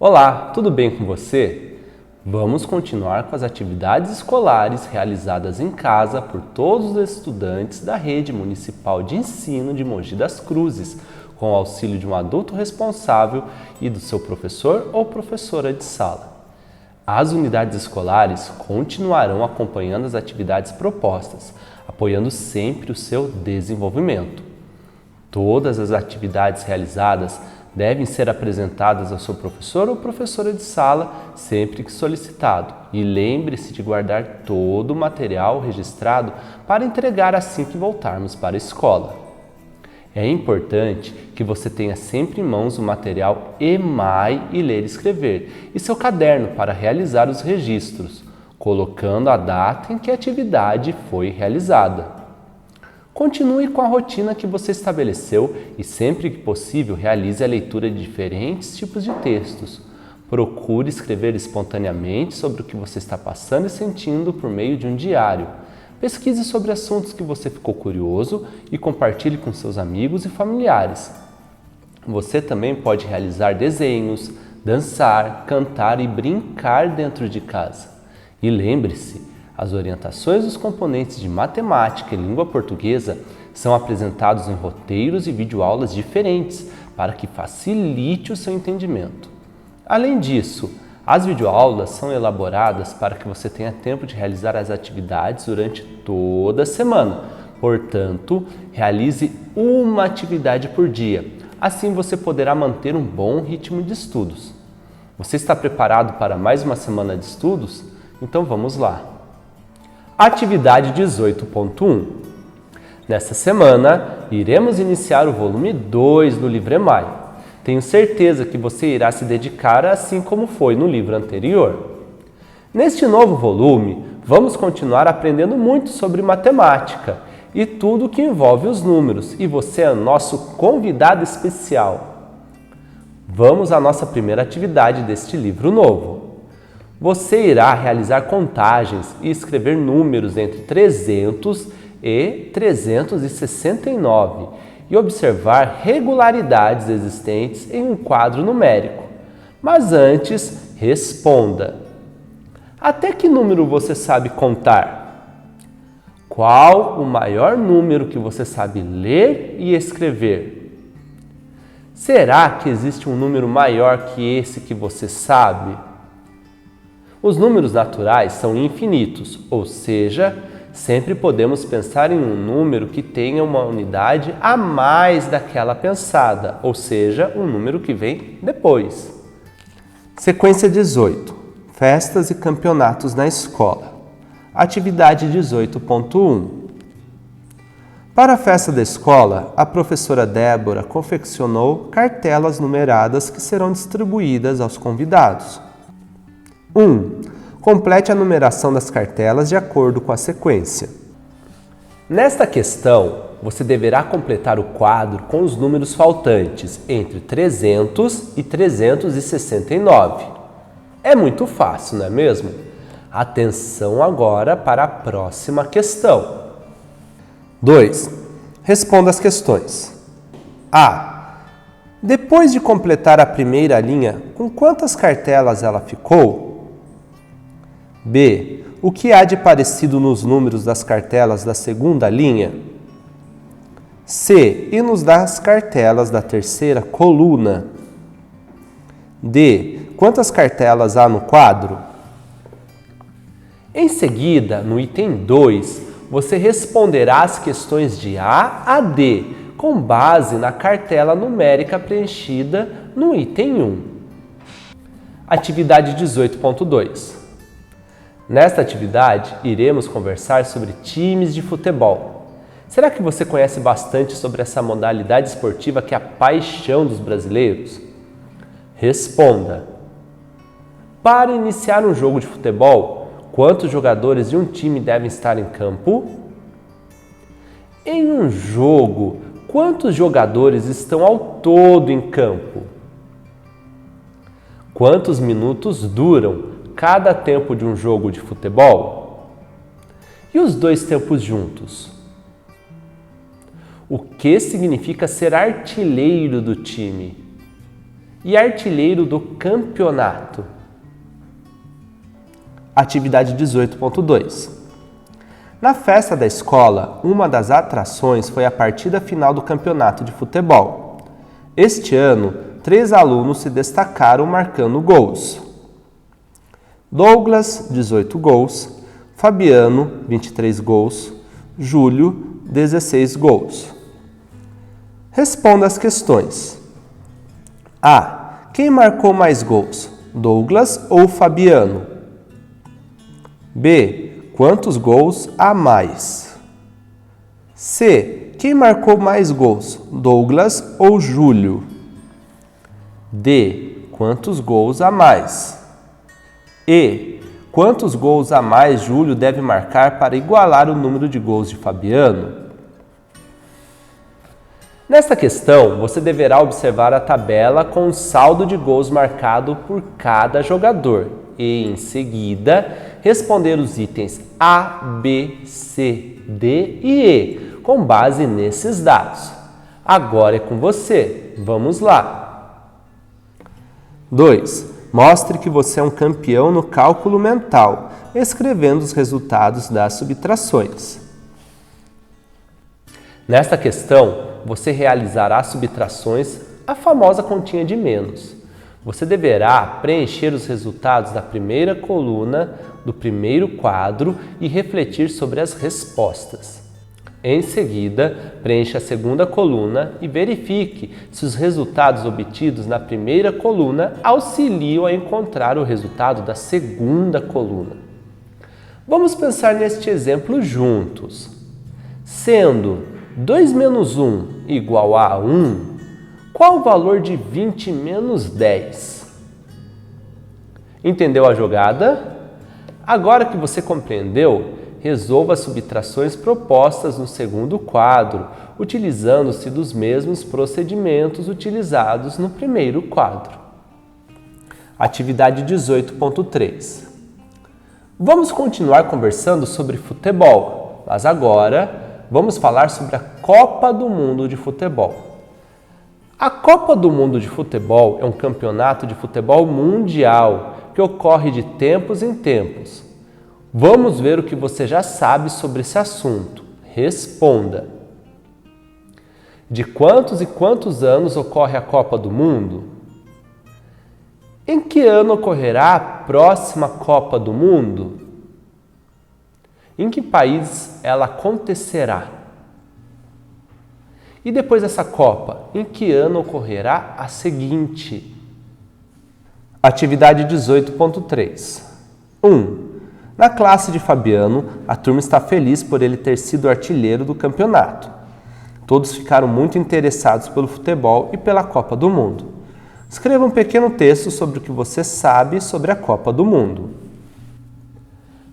Olá, tudo bem com você? Vamos continuar com as atividades escolares realizadas em casa por todos os estudantes da Rede Municipal de Ensino de Mogi das Cruzes, com o auxílio de um adulto responsável e do seu professor ou professora de sala. As unidades escolares continuarão acompanhando as atividades propostas, apoiando sempre o seu desenvolvimento. Todas as atividades realizadas devem ser apresentadas ao seu professor ou professora de sala sempre que solicitado. E lembre-se de guardar todo o material registrado para entregar assim que voltarmos para a escola. É importante que você tenha sempre em mãos o material EMAI e Ler e Escrever e seu caderno para realizar os registros, colocando a data em que a atividade foi realizada. Continue com a rotina que você estabeleceu e sempre que possível realize a leitura de diferentes tipos de textos. Procure escrever espontaneamente sobre o que você está passando e sentindo por meio de um diário. Pesquise sobre assuntos que você ficou curioso e compartilhe com seus amigos e familiares. Você também pode realizar desenhos, dançar, cantar e brincar dentro de casa. E lembre-se, as orientações dos componentes de matemática e língua portuguesa são apresentados em roteiros e videoaulas diferentes para que facilite o seu entendimento. Além disso, as videoaulas são elaboradas para que você tenha tempo de realizar as atividades durante toda a semana. Portanto, realize uma atividade por dia. Assim você poderá manter um bom ritmo de estudos. Você está preparado para mais uma semana de estudos? Então vamos lá! Atividade 18.1. Nesta semana, iremos iniciar o volume 2 do livro EMAI. Tenho certeza que você irá se dedicar assim como foi no livro anterior. Neste novo volume, vamos continuar aprendendo muito sobre matemática e tudo que envolve os números, e você é nosso convidado especial. Vamos à nossa primeira atividade deste livro novo. Você irá realizar contagens e escrever números entre 300 e 369 e observar regularidades existentes em um quadro numérico. Mas antes, responda. Até que número você sabe contar? Qual o maior número que você sabe ler e escrever? Será que existe um número maior que esse que você sabe? Os números naturais são infinitos, ou seja, sempre podemos pensar em um número que tenha uma unidade a mais daquela pensada, ou seja, um número que vem depois. Sequência 18. Festas e campeonatos na escola. Atividade 18.1. Para a festa da escola, a professora Débora confeccionou cartelas numeradas que serão distribuídas aos convidados. 1. Complete a numeração das cartelas de acordo com a sequência. Nesta questão, você deverá completar o quadro com os números faltantes entre 300 e 369. É muito fácil, não é mesmo? Atenção agora para a próxima questão. 2. Responda as questões. A. Depois de completar a primeira linha, com quantas cartelas ela ficou? B. O que há de parecido nos números das cartelas da segunda linha? C. E nos das cartelas da terceira coluna? D. Quantas cartelas há no quadro? Em seguida, no item 2, você responderá as questões de A a D, com base na cartela numérica preenchida no item 1. Atividade 18.2. Nesta atividade, iremos conversar sobre times de futebol. Será que você conhece bastante sobre essa modalidade esportiva que é a paixão dos brasileiros? Responda. Para iniciar um jogo de futebol, quantos jogadores de um time devem estar em campo? Em um jogo, quantos jogadores estão ao todo em campo? Quantos minutos duram cada tempo de um jogo de futebol? E os dois tempos juntos? O que significa ser artilheiro do time? e artilheiro do campeonato. Atividade 18.2. Na festa da escola, uma das atrações foi a partida final do campeonato de futebol. Este ano, 3 alunos se destacaram marcando gols. Douglas, 18 gols, Fabiano, 23 gols, Júlio, 16 gols. Responda as questões. A. Quem marcou mais gols, Douglas ou Fabiano? B. Quantos gols há mais? C. Quem marcou mais gols, Douglas ou Júlio? D. Quantos gols há mais? E. Quantos gols a mais Júlio deve marcar para igualar o número de gols de Fabiano? Nesta questão, você deverá observar a tabela com o saldo de gols marcado por cada jogador e, em seguida, responder os itens A, B, C, D e E, com base nesses dados. Agora é com você. Vamos lá. 2. Mostre que você é um campeão no cálculo mental, escrevendo os resultados das subtrações. Nesta questão, você realizará subtrações, a famosa continha de menos. Você deverá preencher os resultados da primeira coluna do primeiro quadro e refletir sobre as respostas. Em seguida, preencha a segunda coluna e verifique se os resultados obtidos na primeira coluna auxiliam a encontrar o resultado da segunda coluna. Vamos pensar neste exemplo juntos. Sendo 2 menos 1 igual a 1, qual o valor de 20 menos 10? Entendeu a jogada? Agora que você compreendeu, resolva as subtrações propostas no segundo quadro, utilizando-se dos mesmos procedimentos utilizados no primeiro quadro. Atividade 18.3. Vamos continuar conversando sobre futebol, mas agora vamos falar sobre a Copa do Mundo de Futebol. A Copa do Mundo de Futebol é um campeonato de futebol mundial que ocorre de tempos em tempos. Vamos ver o que você já sabe sobre esse assunto. Responda. De quantos e quantos anos ocorre a Copa do Mundo? Em que ano ocorrerá a próxima Copa do Mundo? Em que país ela acontecerá? E depois dessa Copa, em que ano ocorrerá a seguinte? Atividade 18.3. 1. Na classe de Fabiano, a turma está feliz por ele ter sido artilheiro do campeonato. Todos ficaram muito interessados pelo futebol e pela Copa do Mundo. Escreva um pequeno texto sobre o que você sabe sobre a Copa do Mundo.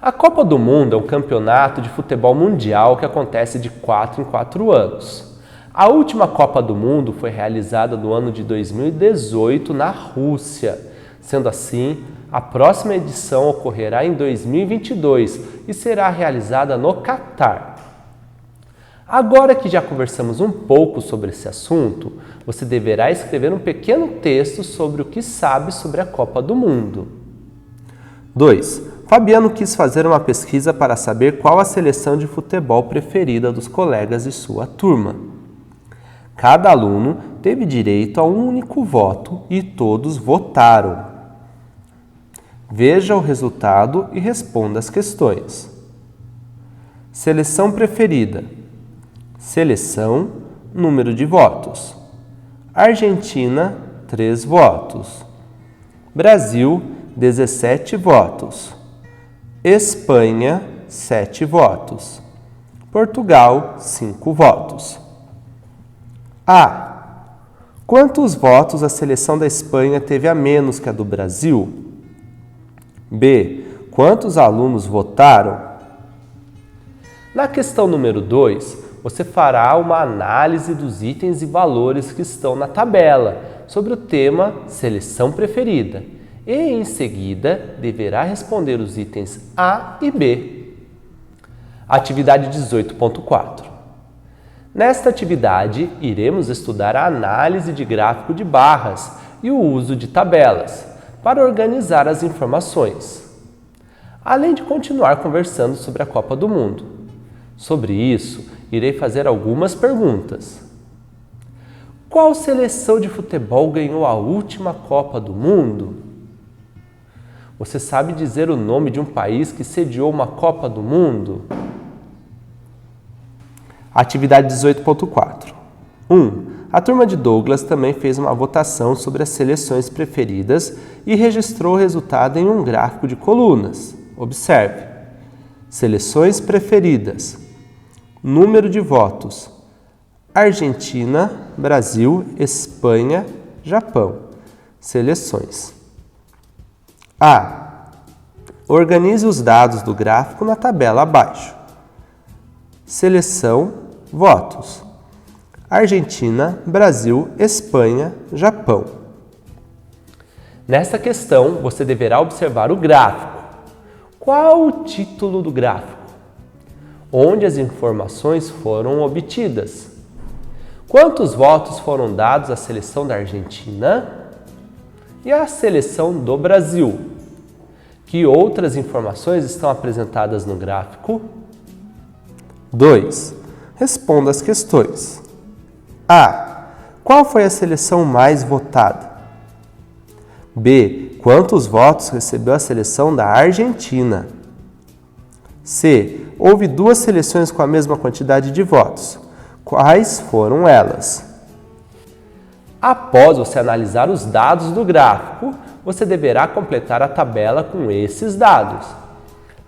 A Copa do Mundo é um campeonato de futebol mundial que acontece de 4 em 4 anos. A última Copa do Mundo foi realizada no ano de 2018 na Rússia. Sendo assim, a próxima edição ocorrerá em 2022 e será realizada no Catar. Agora que já conversamos um pouco sobre esse assunto, você deverá escrever um pequeno texto sobre o que sabe sobre a Copa do Mundo. 2. Fabiano quis fazer uma pesquisa para saber qual a seleção de futebol preferida dos colegas de sua turma. Cada aluno teve direito a um único voto e todos votaram. Veja o resultado e responda as questões. Seleção preferida. Seleção, número de votos. Argentina, 3 votos. Brasil, 17 votos. Espanha, 7 votos. Portugal, 5 votos. A. Quantos votos a seleção da Espanha teve a menos que a do Brasil? B. Quantos alunos votaram? Na questão número 2, você fará uma análise dos itens e valores que estão na tabela sobre o tema Seleção Preferida e, em seguida, deverá responder os itens A e B. Atividade 18.4. Nesta atividade, iremos estudar a análise de gráfico de barras e o uso de tabelas para organizar as informações, além de continuar conversando sobre a Copa do Mundo. Sobre isso, irei fazer algumas perguntas. Qual seleção de futebol ganhou a última Copa do Mundo? Você sabe dizer o nome de um país que sediou uma Copa do Mundo? Atividade 18.4. 1. A turma de Douglas também fez uma votação sobre as seleções preferidas e registrou o resultado em um gráfico de colunas. Observe. Seleções preferidas. Número de votos. Argentina, Brasil, Espanha, Japão. Seleções. A. Organize os dados do gráfico na tabela abaixo. Seleção, votos. Argentina, Brasil, Espanha, Japão. Nesta questão, você deverá observar o gráfico. Qual o título do gráfico? Onde as informações foram obtidas? Quantos votos foram dados à seleção da Argentina e à seleção do Brasil? Que outras informações estão apresentadas no gráfico? 2. Responda as questões. A. Qual foi a seleção mais votada? B. Quantos votos recebeu a seleção da Argentina? C. Houve duas seleções com a mesma quantidade de votos. Quais foram elas? Após você analisar os dados do gráfico, você deverá completar a tabela com esses dados.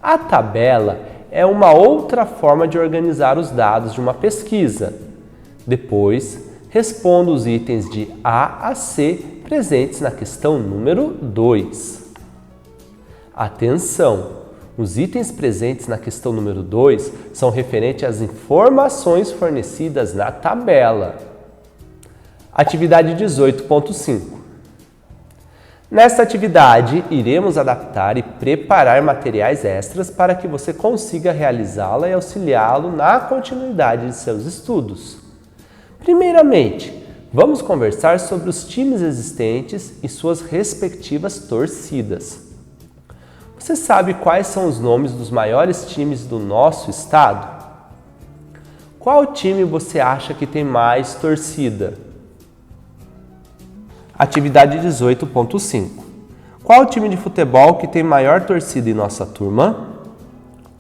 A tabela é uma outra forma de organizar os dados de uma pesquisa. Depois, responda os itens de A a C presentes na questão número 2. Atenção! Os itens presentes na questão número 2 são referentes às informações fornecidas na tabela. Atividade 18.5. Nesta atividade, iremos adaptar e preparar materiais extras para que você consiga realizá-la e auxiliá-lo na continuidade de seus estudos. Primeiramente, vamos conversar sobre os times existentes e suas respectivas torcidas. Você sabe quais são os nomes dos maiores times do nosso estado? Qual time você acha que tem mais torcida? Atividade 18.5. Qual time de futebol que tem maior torcida em nossa turma?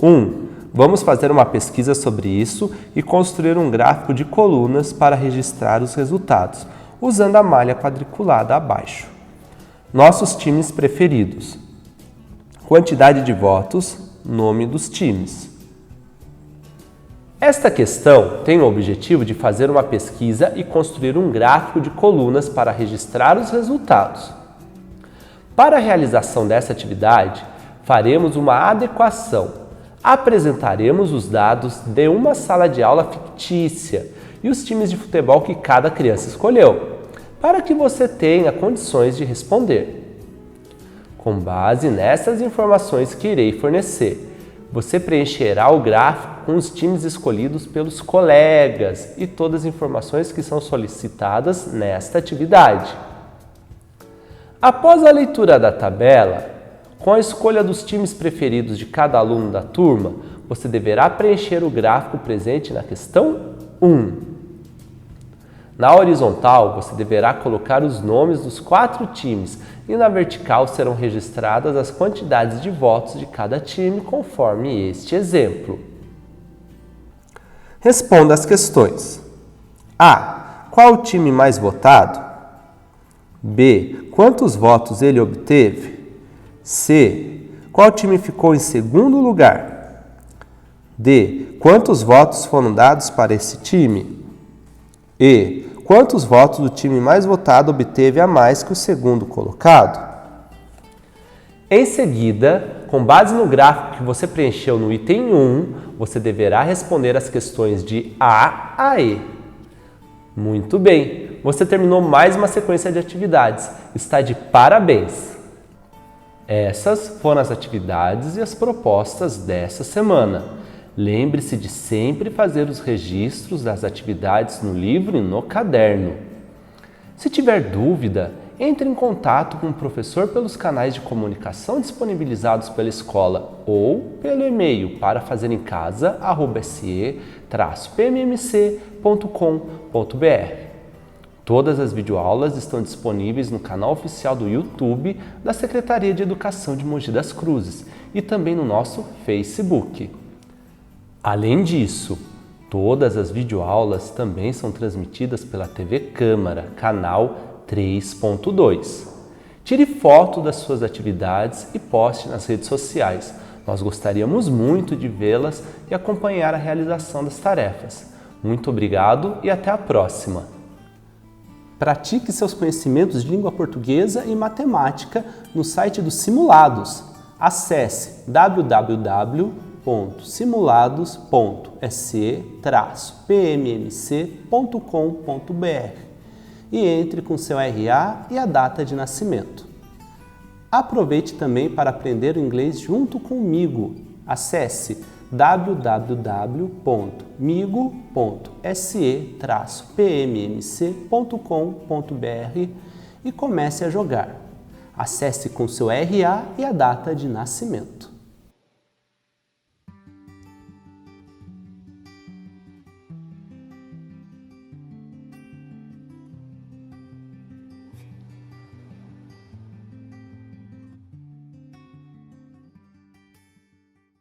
1. Vamos fazer uma pesquisa sobre isso e construir um gráfico de colunas para registrar os resultados, usando a malha quadriculada abaixo. Nossos times preferidos. Quantidade de votos, nome dos times. Esta questão tem o objetivo de fazer uma pesquisa e construir um gráfico de colunas para registrar os resultados. Para a realização dessa atividade, faremos uma adequação. Apresentaremos os dados de uma sala de aula fictícia e os times de futebol que cada criança escolheu, para que você tenha condições de responder. Com base nessas informações que irei fornecer, você preencherá o gráfico com os times escolhidos pelos colegas e todas as informações que são solicitadas nesta atividade. Após a leitura da tabela, com a escolha dos times preferidos de cada aluno da turma, você deverá preencher o gráfico presente na questão 1. Na horizontal, você deverá colocar os nomes dos 4 times e na vertical serão registradas as quantidades de votos de cada time conforme este exemplo. Responda as questões. A. Qual o time mais votado? B. Quantos votos ele obteve? C. Qual time ficou em segundo lugar? D. Quantos votos foram dados para esse time? E. Quantos votos o time mais votado obteve a mais que o segundo colocado? Em seguida, com base no gráfico que você preencheu no item 1, você deverá responder as questões de A a E. Muito bem, você terminou mais uma sequência de atividades. Está de parabéns! Essas foram as atividades e as propostas dessa semana. Lembre-se de sempre fazer os registros das atividades no livro e no caderno. Se tiver dúvida, Entre em contato com o professor pelos canais de comunicação disponibilizados pela escola ou pelo e-mail para fazer-em-casa@se-pmmc.com.br. Todas as videoaulas estão disponíveis no canal oficial do YouTube da Secretaria de Educação de Mogi das Cruzes e também no nosso Facebook. Além disso, todas as videoaulas também são transmitidas pela TV Câmara, canal 3.2. Tire foto das suas atividades e poste nas redes sociais. Nós gostaríamos muito de vê-las e acompanhar a realização das tarefas. Muito obrigado e até a próxima! Pratique seus conhecimentos de língua portuguesa e matemática no site dos Simulados. Acesse www.simulados.se-pmmc.com.br e entre com seu RA e a data de nascimento. Aproveite também para aprender o inglês junto comigo. Acesse www.migo.se-pmmc.com.br e comece a jogar. Acesse com seu RA e a data de nascimento.